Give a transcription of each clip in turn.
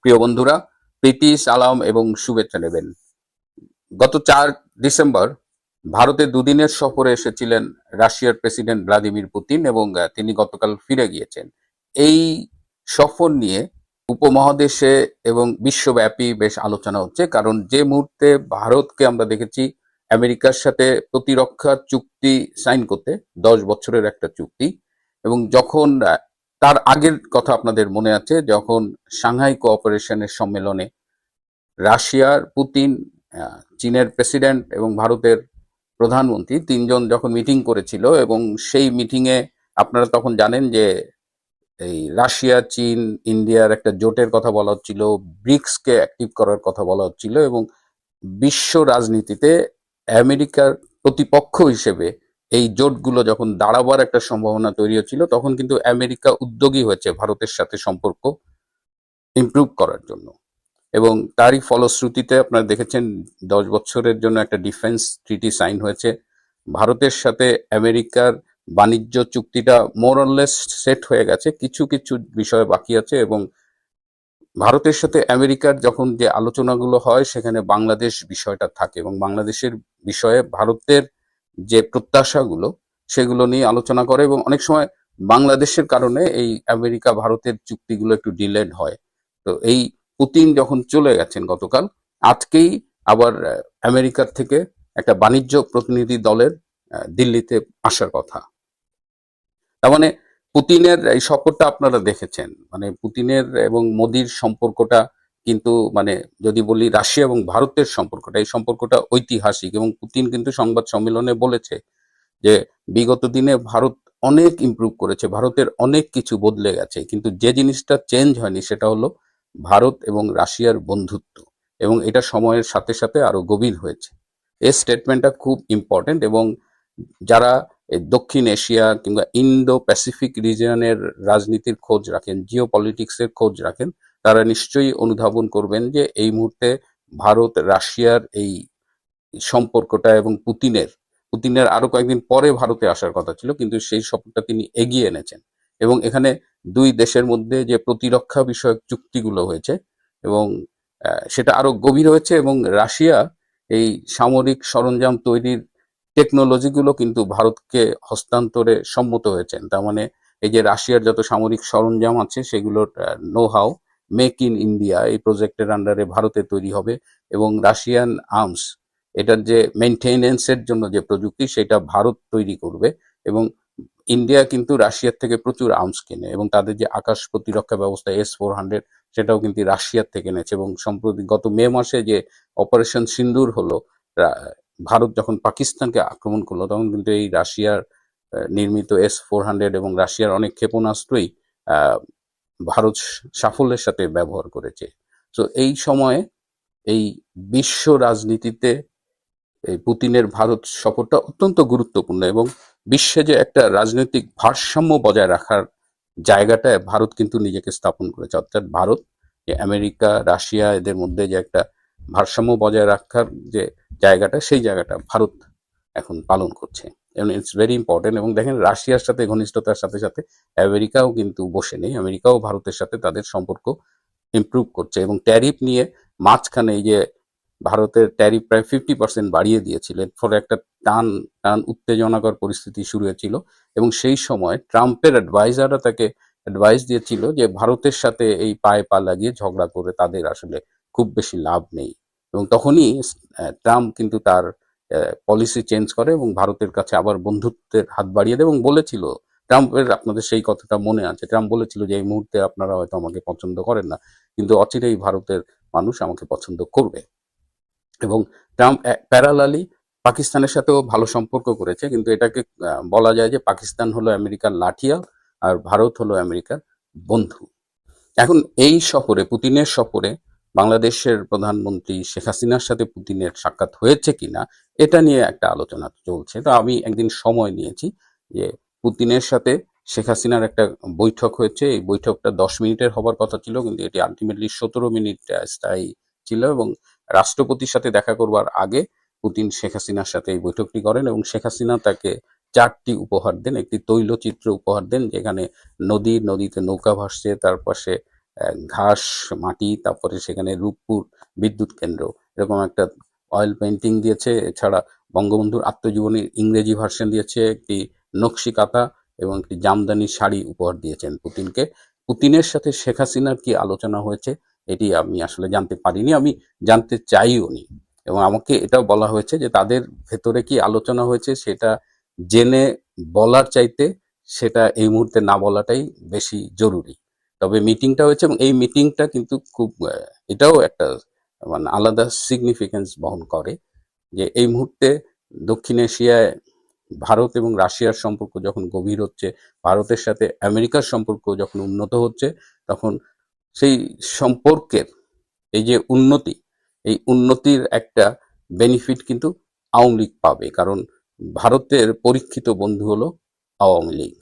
প্রিয় বন্ধুরা, প্রীতি সালাম এবং শুভেচ্ছা নেবেন। গত 4 ডিসেম্বর ভারতে দুদিনের সফরে এসেছিলেন রাশিয়ার প্রেসিডেন্ট ভ্লাদিমির পুতিন এবং তিনি গতকাল ফিরে গিয়েছেন। এই সফর নিয়ে উপমহাদেশে এবং বিশ্বব্যাপী বেশ আলোচনা হচ্ছে, কারণ যে মুহূর্তে ভারতকে আমরা দেখেছি আমেরিকার সাথে প্রতিরক্ষা চুক্তি সাইন করতে, 10 বছরের একটা চুক্তি, এবং যখন তার আগের কথা আপনাদের মনে আছে, যখন সাংহাই কোঅপারেশনের সম্মেলনে রাশিয়ার পুতিন, চীনের প্রেসিডেন্ট এবং ভারতের প্রধানমন্ত্রী তিনজন যখন মিটিং করেছিল, এবং সেই মিটিংয়ে আপনারা তখন জানেন যে এই রাশিয়া, চীন, ইন্ডিয়ার একটা জোটের কথা বলা হচ্ছিল, ব্রিক্সকে অ্যাক্টিভ করার কথা বলা হচ্ছিল, এবং বিশ্ব রাজনীতিতে আমেরিকার প্রতিপক্ষ হিসেবে এই জোটগুলো যখন দাঁড়াবার একটা সম্ভাবনা তৈরি হচ্ছিল, তখন কিন্তু আমেরিকা উদ্যোগী হয়েছে ভারতের সাথে সম্পর্ক ইমপ্রুভ করার জন্য। এবং তারই ফলশ্রুতিতে আপনারা দেখেছেন 10 বছরের জন্য একটা ডিফেন্স ট্রিটি সাইন হয়েছে। ভারতের সাথে আমেরিকার বাণিজ্য চুক্তিটা মোরলেস সেট হয়ে গেছে, কিছু কিছু বিষয় বাকি আছে, এবং ভারতের সাথে আমেরিকার যখন যে আলোচনাগুলো হয় সেখানে বাংলাদেশ বিষয়টা থাকে, এবং বাংলাদেশের বিষয়ে ভারতের যে প্রত্যাশাগুলো সেগুলো নিয়ে আলোচনা করে, এবং অনেক সময় বাংলাদেশের কারণে এই আমেরিকা ভারতের চুক্তিগুলো একটু ডিলেড হয়। তো এই পুতিন যখন চলে গেছেন গতকাল, আজকেই আবার আমেরিকার থেকে একটা বাণিজ্য প্রতিনিধি দলের দিল্লিতে আসার কথা। তার মানে পুতিনের এই সফরটা আপনারা দেখেছেন, মানে পুতিনের এবং মোদির সম্পর্কটা কিন্তু, মানে যদি বলি রাশিয়া এবং ভারতের সম্পর্কটা, এই সম্পর্কটা ঐতিহাসিক। এবং পুতিন কিন্তু সংবাদ সম্মেলনে বলেছে যে বিগত দিনে ভারত অনেক ইমপ্রুভ করেছে, ভারতের অনেক কিছু বদলে গেছে, কিন্তু যে জিনিসটা চেঞ্জ হয়নি সেটা হলো ভারত এবং রাশিয়ার বন্ধুত্ব, এবং এটা সময়ের সাথে সাথে আরো গভীর হয়েছে। এই স্টেটমেন্টটা খুব ইম্পর্টেন্ট, এবং যারা এই দক্ষিণ এশিয়া কিংবা ইন্দো প্যাসিফিক রিজিয়নের রাজনীতির খোঁজ রাখেন, জিও পলিটিক্সের খোঁজ রাখেন, তারা নিশ্চয়ই অনুধাবন করবেন যে এই মুহূর্তে ভারত রাশিয়ার এই সম্পর্কটা, এবং পুতিনের আরো কয়েকদিন পরে ভারতে আসার কথা ছিল, কিন্তু সেই সফরটা তিনি এগিয়ে এনেছেন। এবং এখানে দুই দেশের মধ্যে যে প্রতিরক্ষা বিষয়ক চুক্তিগুলো হয়েছে, এবং সেটা আরো গভীর হয়েছে, এবং রাশিয়া এই সামরিক সরঞ্জাম তৈরির টেকনোলজিগুলো কিন্তু ভারতকে হস্তান্তরে সম্মত হয়েছেন। তার মানে এই যে রাশিয়ার যত সামরিক সরঞ্জাম আছে সেগুলোর know how, make in India এই প্রজেক্টের আন্ডারে ভারতে তৈরি হবে, এবং রাশিয়ান আর্মস, এটার যে মেনটেনেন্সের জন্য যে প্রযুক্তি সেটা ভারত তৈরি করবে। এবং ইন্ডিয়া কিন্তু রাশিয়ার থেকে প্রচুর আর্মস কেনে, এবং তাদের যে আকাশ প্রতিরক্ষা ব্যবস্থা S-400 সেটাও কিন্তু রাশিয়ার থেকে নেছে। এবং সম্প্রতি গত মে মাসে যে অপারেশন সিন্দুর হলো, ভারত যখন পাকিস্তানকে আক্রমণ করলো, তখন কিন্তু এই রাশিয়ার নির্মিত S-400 এবং রাশিয়ার অনেক ক্ষেপণাস্ত্রই আহ, ভারত সাফল্যের সাথে ব্যবহার করেছে। তো এই সময়ে এই বিশ্ব রাজনীতিতে এই পুতিনের ভারত সফরটা অত্যন্ত গুরুত্বপূর্ণ, এবং বিশ্বে যে একটা রাজনৈতিক ভারসাম্য বজায় রাখার জায়গাটায় ভারত কিন্তু নিজেকে স্থাপন করেছে। অর্থাৎ ভারত যে আমেরিকা, রাশিয়া এদের মধ্যে যে একটা ভারসাম্য বজায় রাখার যে জায়গাটা, সেই জায়গাটা ভারত এখন পালন করছে, এবং ইটস ভেরি ইম্পর্টেন্ট। এবং দেখেন রাশিয়ার সাথে ঘনিষ্ঠতার সাথে সাথে আমেরিকাও কিন্তু বসে নেই, আমেরিকাও ভারতের সাথে তাদের সম্পর্ক ইমপ্রুভ করছে। এবং ট্যারিফ নিয়ে মাঝখানে এই যে ভারতের ট্যারিফ প্রায় 50% বাড়িয়ে দিয়েছিলেন, ফলে একটা টান টান উত্তেজনাকর পরিস্থিতি শুরু হয়েছিল, এবং সেই সময় ট্রাম্পের অ্যাডভাইজাররা তাকে অ্যাডভাইস দিয়েছিল যে ভারতের সাথে এই পায়ে পা লাগিয়ে ঝগড়া করে তাদের আসলে খুব বেশি লাভ নেই। এবং তখনই ট্রাম্প কিন্তু তার পলিসি চেঞ্জ করে এবং ভারতের কাছে আবার বন্ধুত্বের হাত বাড়িয়ে দেয়, এবং বলেছিল, ট্রাম্পের, আপনাদের সেই কথাটা মনে আছে, ট্রাম্প বলেছিল যে এই মুহূর্তে আপনারা হয়তো আমাকে পছন্দ করেন না, কিন্তু অচিরেই ভারতের মানুষ আমাকে পছন্দ করবে। এবং ট্রাম্প প্যারালালি পাকিস্তানের সাথেও ভালো সম্পর্ক করেছে, কিন্তু এটাকে বলা যায় যে পাকিস্তান হলো আমেরিকার লাঠিয়াল আর ভারত হলো আমেরিকার বন্ধু। এখন এই সফরে, পুতিনের সফরে, বাংলাদেশের প্রধানমন্ত্রী শেখ হাসিনার সাথে পুতিনের সাক্ষাৎ হয়েছে কিনা এটা নিয়ে একটা আলোচনা চলছে। তো আমি একদিন সময় নিয়েছি যে পুতিনের সাথে শেখ হাসিনার একটা বৈঠক হয়েছে, এই বৈঠকটা 10 মিনিটের হবার কথা ছিল, কিন্তু এটি আলটিমেটলি 17 মিনিট স্থায়ী ছিল। এবং রাষ্ট্রপতির সাথে দেখা করবার আগে পুতিন শেখ হাসিনার সাথে এই বৈঠকটি করেন, এবং শেখ হাসিনা তাকে 4টি উপহার দেন। একটি তৈলচিত্র উপহার দেন, যেখানে নদীতে নৌকা ভাসছে, তার পাশে ঘাস, মাটি, তারপরে সেখানে রূপপুর বিদ্যুৎ কেন্দ্র, এরকম একটা অয়েল পেন্টিং দিয়েছে। এছাড়া বঙ্গবন্ধুর আত্মজীবনীর ইংরেজি ভার্সন দিয়েছে, একটি নকশি কাঁথা এবং একটি জামদানি শাড়ি উপহার দিয়েছেন পুতিনকে। পুতিনের সাথে শেখ হাসিনার কি আলোচনা হয়েছে এটি আমি আসলে জানতে পারিনি, আমি জানতে চাইও নি। এবং আমাকে এটাও বলা হয়েছে যে তাদের ভেতরে কি আলোচনা হয়েছে সেটা জেনে বলার চাইতে সেটা এই মুহূর্তে না বলাটাই বেশি জরুরি। তবে মিটিংটা হয়েছে এবং এই মিটিংটা কিন্তু খুব এটাও একটা মানে আলাদা সিগনিফিকেন্স বহন করে যে এই মুহূর্তে দক্ষিণ এশিয়ায় ভারত এবং রাশিয়ার সম্পর্ক যখন গভীর হচ্ছে, ভারতের সাথে আমেরিকার সম্পর্ক যখন উন্নত হচ্ছে, তখন সেই সম্পর্কের এই যে উন্নতি, এই উন্নতির একটা বেনিফিট কিন্তু আওয়ামী লীগ পাবে। কারণ ভারতের পরীক্ষিত বন্ধু হলো আওয়ামী লীগ।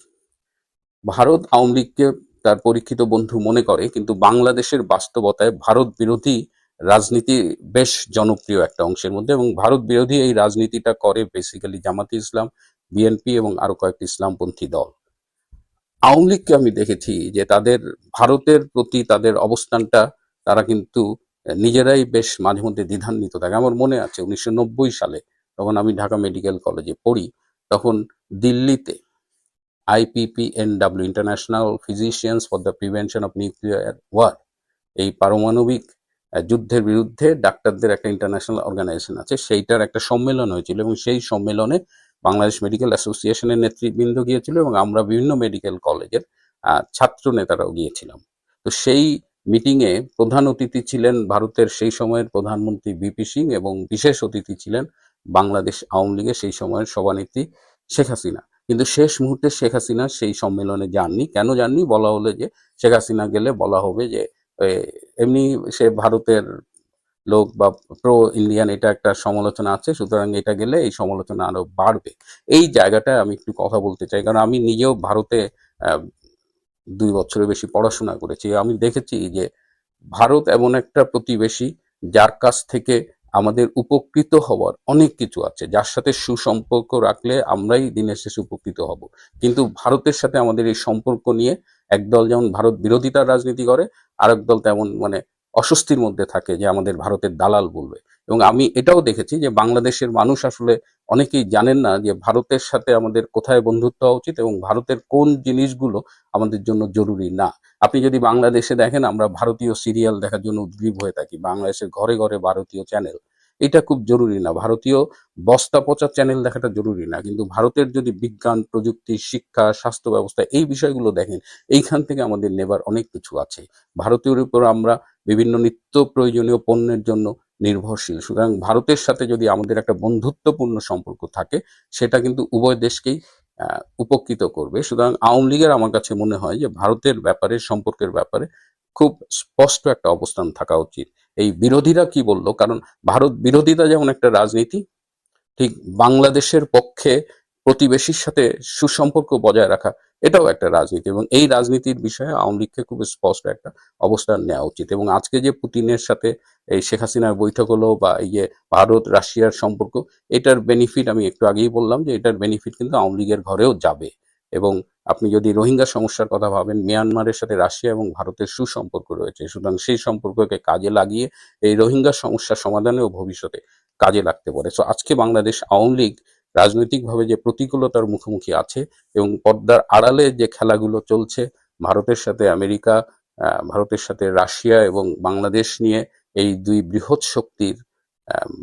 ভারত আওয়ামী লীগকে তার পরীক্ষিত বন্ধু মনে করে, কিন্তু বাংলাদেশের বাস্তবতায় ভারত বিরোধী রাজনীতি বেশ জনপ্রিয় একটা অংশের মধ্যে, এবং ভারত বিরোধী এই রাজনীতিটা করে বেসিক্যালি জামাতে ইসলাম, বিএনপি এবং আরো কয়েকটি ইসলামপন্থী দল। আওয়ামী লীগকে আমি দেখেছি যে তাদের ভারতের প্রতি তাদের অবস্থানটা তারা কিন্তু নিজেরাই বেশ মাঝে মধ্যে দ্বিধান্বিত থাকে। আমার মনে আছে 1990 সালে, তখন আমি ঢাকা মেডিকেল কলেজে পড়ি, তখন দিল্লিতে IPPNW, international physicians for the prevention of nuclear war, এই পারমাণবিক যুদ্ধের বিরুদ্ধে ডাক্তারদের একটা ইন্টারন্যাশনাল অর্গানাইজেশন আছে, সেইটার একটা সম্মেলন হয়েছিল এবং সেই সম্মেলনে বাংলাদেশ মেডিকেল অ্যাসোসিয়েশনের নেতৃবৃন্দ গিয়েছিল এবং আমরা বিভিন্ন মেডিকেল কলেজের ছাত্র নেতারাও গিয়েছিলাম। তো সেই মিটিংয়ে প্রধান অতিথি ছিলেন ভারতের সেই সময়ের প্রধানমন্ত্রী ভিপি সিং এবং বিশেষ অতিথি ছিলেন বাংলাদেশ আওয়ামী লীগের সেই সময়ের সভানেত্রী শেখ হাসিনা। কিন্তু শেষ মুহূর্তে শেখ হাসিনা সেই সম্মেলনে যাননি। কেন যাননি? বলা হলো যে শেখ হাসিনা গেলে বলা হবে যে এমনি সে ভারতের লোক বা প্রো ইন্ডিয়ান, এটা একটা সমালোচনা আছে, সুতরাং এটা গেলে এই সমালোচনা আরো বাড়বে। এই জায়গাটায় আমি একটু কথা বলতে চাই, কারণ আমি নিজেও ভারতে 2 বছরের বেশি পড়াশোনা করেছি। আমি দেখেছি যে ভারত এমন একটা প্রতিবেশী যার কাছ থেকে আমাদের উপকৃত হওয়ার অনেক কিছু আছে, যার সাথে সুসম্পর্ক রাখলে আমরাই দিনের শেষে উপকৃত হব। কিন্তু ভারতের সাথে আমাদের এই সম্পর্ক নিয়ে একদল যেমন ভারত বিরোধিতার রাজনীতি করে, আরেক দল তেমন মানে অস্বস্তির মধ্যে থাকে যে আমাদের ভারতের দালাল বলবে। এবং আমি এটাও দেখেছি যে বাংলাদেশের মানুষ আসলে অনেকেই জানেন না যে ভারতের সাথে আমাদের কোথায় বন্ধুত্ব হওয়া উচিত এবং ভারতের কোন জিনিসগুলো আমাদের জন্য জরুরি না। আপনি যদি বাংলাদেশে দেখেন, আমরা ভারতীয় সিরিয়াল দেখার জন্য উদ্গ্রীব হয়ে থাকি, বাংলাদেশের ঘরে ঘরে ভারতীয় চ্যানেল, এটা খুব জরুরি না। ভারতীয় বস্তা পচা চ্যানেল দেখাটা জরুরি না, কিন্তু ভারতের যদি বিজ্ঞান, প্রযুক্তি, শিক্ষা, স্বাস্থ্য ব্যবস্থা এই বিষয়গুলো দেখেন, এইখান থেকে আমাদের নেবার অনেক কিছু আছে। ভারতীয়র উপর আমরা বিভিন্ন নিত্য প্রয়োজনীয় পণ্যের জন্য নির্ভরশীল। সুতরাং ভারতের সাথে যদি আমাদের একটা বন্ধুত্বপূর্ণ সম্পর্ক থাকে, সেটা কিন্তু উভয় দেশকেই উপকৃত করবে। সুতরাং আওয়ামী লীগের আমার কাছে মনে হয় যে ভারতের ব্যাপারে, সম্পর্কের ব্যাপারে খুব স্পষ্ট একটা অবস্থান থাকা উচিত। এই বিরোধীরা কি বলল, কারণ ভারত বিরোধিতা যেমন একটা রাজনীতি, ঠিক বাংলাদেশের পক্ষে প্রতিবেশীর সাথে সুসম্পর্ক বজায় রাখা এটাও একটা রাজনীতি, এবং এই রাজনীতির বিষয়ে আওয়ামী লীগকে খুব স্পষ্ট একটা অবস্থান নেওয়া উচিত। এবং আজকে যে পুতিনের সাথে এই শেখ হাসিনার বৈঠক হলো, বা এই যে ভারত রাশিয়ার সম্পর্ক, এটার বেনিফিট আমি একটু আগেই বললাম যে এটার বেনিফিট কিন্তু আওয়ামী লীগের ঘরেও যাবে। এবং আপনি যদি রোহিঙ্গা সমস্যার কথা ভাবেন, মিয়ানমারের সাথে রাশিয়া এবং ভারতের সুসম্পর্ক রয়েছে, সুতরাং সেই সম্পর্ককে কাজে লাগিয়ে এই রোহিঙ্গা সমস্যা সমাধানেও ভবিষ্যতে কাজে লাগতে পারে। সো আজকে বাংলাদেশ আওয়ামী লীগ রাজনৈতিকভাবে যে প্রতিকূলতার মুখোমুখি আছে এবং পর্দার আড়ালে যে খেলাগুলো চলছে, ভারতের সাথে আমেরিকা, ভারতের সাথে রাশিয়া এবং বাংলাদেশ নিয়ে এই দুই বৃহৎ শক্তির,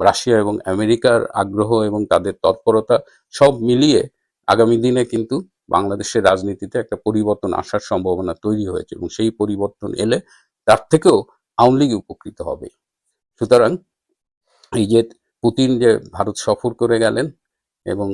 রাশিয়া এবং আমেরিকার আগ্রহ এবং তাদের তৎপরতা সব মিলিয়ে আগামী দিনে কিন্তু বাংলাদেশের রাজনীতিতে একটা পরিবর্তন আসার সম্ভাবনা তৈরি হয়েছে, এবং সেই পরিবর্তন এলে তার থেকেও আওয়ামী লীগ উপকৃত হবে। সুতরাং এই যে পুতিন যে ভারত সফর করে গেলেন এবং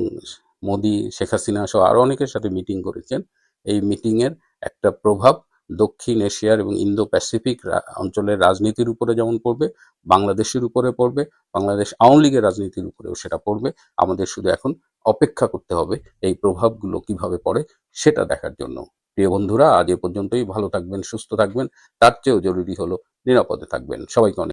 মোদি, শেখ হাসিনা সহ আরো অনেকের সাথে মিটিং করেছেন, এই মিটিং এর একটা প্রভাব দক্ষিণ এশিয়ার এবং ইন্দো প্যাসিফিক অঞ্চলের রাজনীতির উপরে যেমন পড়বে, বাংলাদেশের উপরে পড়বে, বাংলাদেশ আওয়ামী লীগের রাজনীতির উপরেও সেটা পড়বে। আমাদের শুধু এখন অপেক্ষা করতে হবে এই প্রভাবগুলো কিভাবে পড়ে সেটা দেখার জন্য। প্রিয় বন্ধুরা, আজ এ পর্যন্তই। ভালো থাকবেন, সুস্থ থাকবেন, তার চেয়েও জরুরি হলো নিরাপদে থাকবেন। সবাইকে অনেক